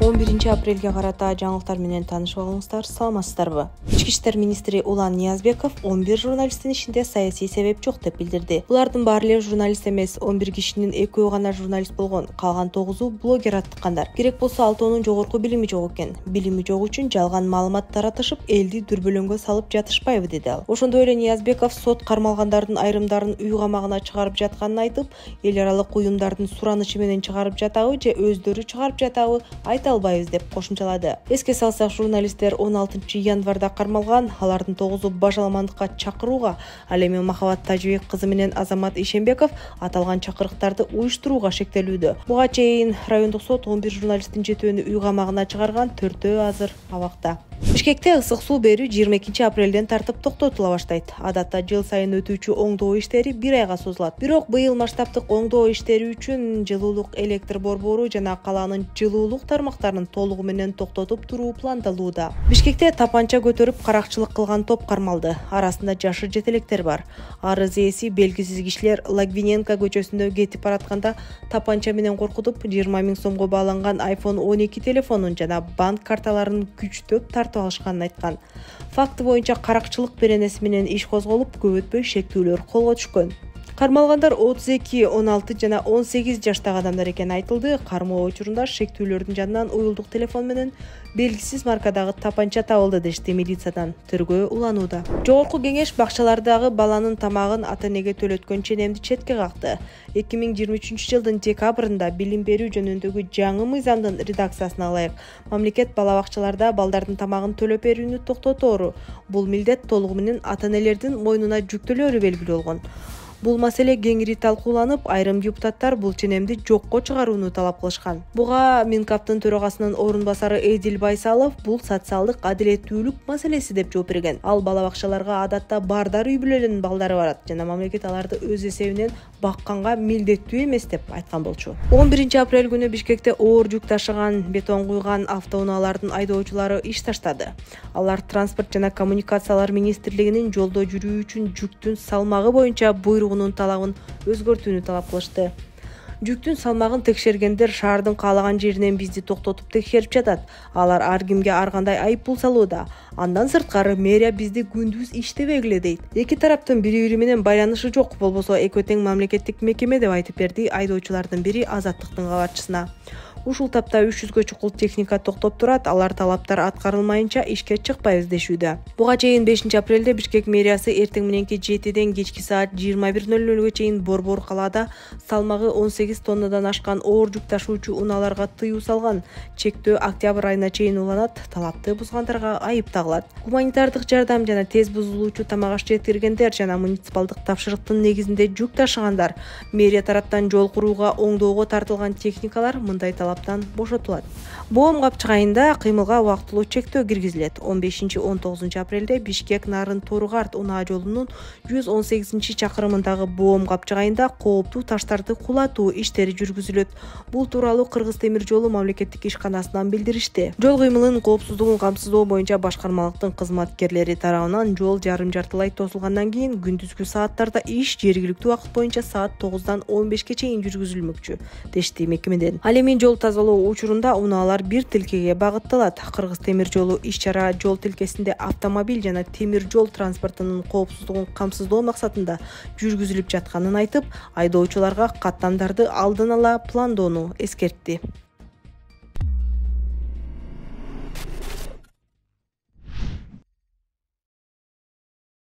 11 апрелге карата жаңылыктар менен таанышып алыңыздар. Саламатсыздарбы? Ички иштер министри Улан Ниязбеков 11 журналисттин ичинде саясий себеп жок деп билдирди. Булардын баары эле журналист эмес, 11 кишинин 2-өө гана журналист болгон, калган 9-у блогер аттыккандар. Керек болсо 6-оонун жогорку билими жок экен. Билими жок үчүн жалган маалымат таратышып, элди дүрбөлөңгө салып жатышпайбы, деди ал. Ошондой эле Ниязбеков сот кармалгандардын айрымдарын үй камагына чыгарып жатканын айтып, эл аралык уюмдардын суранышы менен чыгарып жатабы же өздөрү чыгарып жатабы айта албайбыз деп кошумчалады. Эске салсак, журналисттер 16 январда кармалган, алардын 9-у бажаламандыкка чакырууга, ал эми Махабат Тажибек кызы менен Азамат Ишенбеков аталган чакырыктарды уюштурууга шектелүүдө. Буга чейин райондук сот 11 журналисттин 7-өөнү үй камагына чыгарган, 4-өө азыр абакта. Бишкекте ысык суу берүү 22 апрелден тартып токтотула баштайт. Адатта жыл сайын өтүүчү оңдоо иштери 1 айга созулат. Бирок быйыл масштабтык оңдоо иштери үчүн жылуулук электр борбору жана калаанын жылуулук тармактарын толугу менен токтотуп туруу пландалууда. Бишкекте тапанча көтөрүп каракчылык кылган топ кармалды. Арасында жашы жетелектер бар. Арыз ээси белгисиз кишилер Лагвиненко көчөсүндө кетип баратканда тапанча менен коркутуп 20 000 сомго бааланган iPhone 12 телефонун жана банк карталарын күчтөп тартып алышканын айткан. Факты боюнча каракчылык беренеси менен иш козголуп, көп өтпөй шектүүлөр колго түшкөн. Кармалгандар 32, 16 жана 18 жаштагы адамдар экени айтылды. Кармоо учурунда шектүүлөрдүн жанынан уюлдук телефон менен белгисиз маркадагы тапанча табылды дешти милициядан. Тергөө уланууда. Жогорку кеңеш бакчалардагы баланын тамагын ата-энеге төлөткөн ченемди четке какты. 2023 жылдын декабрында билим берүү жөнүндөгү жаңы мыйзамдын редакциясына ылайык мамлекет бала бакчаларда балдардын тамагын төлөп берүүнү токтотору. Бул милдет толугу менен ата-энелердин мойнуна жүктөлөрү белгилүү болгон. Бул маселе кеңири талкууланып, айрым депутаттар бул ченемди жокко чыгарууну талап кылышкан. Буга Минкаптын төрагасынын орун басары Эдил Байсалов бул социалдык адилеттүүлүк маселеси деп жооп берген. Ал бала бакчаларга адатта бардар үй бүлөлөрүнүн балдары барат жана мамлекет аларды өз эсебинен бакканга милдеттүү эмес деп айткан болчу. 11 апрель күнү Бишкекте оор жүк ташыган, бетон куйган автоунаалардын айдоочулары иш таштады. Алар транспорт жана коммуникациялар министрлигинин жолдо жүрүү үчүн жүктүн салмагы боюнча буйругунун талабын өзгөртүүнү талап кылышты. Жүктүн салмагын текшергендер шаардын каалаган жеринен бизди токтотуп текшерип жатат. Алар ар кимге ар кандай айып пул салууда. Андан сырткары мэрия бизди күндүз иштебегиле дейт. Эки тараптын бири-бири менен байланышы жок, болбосо экөө тең мамлекеттик мекеме деп айтып берди айдоочулардын бири Азаттыктын кабарчысына. Ушул тапта 300гө чукул техника токтоп турат, алар талаптар аткарылмайынча ишке чыкпайбыз дешүүдө. Буга чейин 5 апрелде Бишкек мэриясы эртең мененки 7ден кечки саат 21:00 чейин Борбор калаада салмагы 18 тоннадан ашкан оор жүк ташуучу унааларга тыюу салган. Чектөө октябрь айына чейин уланат, талапты бузгандарга айып тагылат. Гуманитардык жардам жана тез бузулуучу тамак аш жеткиргендер жана муниципалдык тапшырыктын негизинде жүк ташыгандар мэрия тараптан жол курууга оңдоого тартылган техникалар мындай талаптан бошотулат. Боом капчык айында кыймылга убактылуу чектөө киргизилет. 15-19 апрелде Бишкек Нарын Торугарт унаа жолунун 118 чакырымындагы боом капчык айында кооптуу таштарды кулатуу иштери жүргүзүлөт. Бул тууралуу Кыргыз темир жолу мамлекеттик ишканасынан билдиришти. Жол кыймылынын коопсуздугун камсыздоо боюнча башкармалыктын кызматкерлери тарабынан жол жарым жартылай тосулгандан кийин күндүзгү сааттарда иш жергиликтүү убакыт боюнча саат 9-дан 15-ке чейин жүргүзүлмөкчү дешти мекемеден. Ал эми жол тазалоо учурунда унаалар бир тилкеге багытталат. Кыргыз темир жолу иш-чара жол тилкесинде автомобиль жана темир жол транспортунун коопсуздугун камсыздоо максатында жүргүзүлүп жатканын айтып, айдоочуларга каттамдарды алдын ала пландоону эскертти.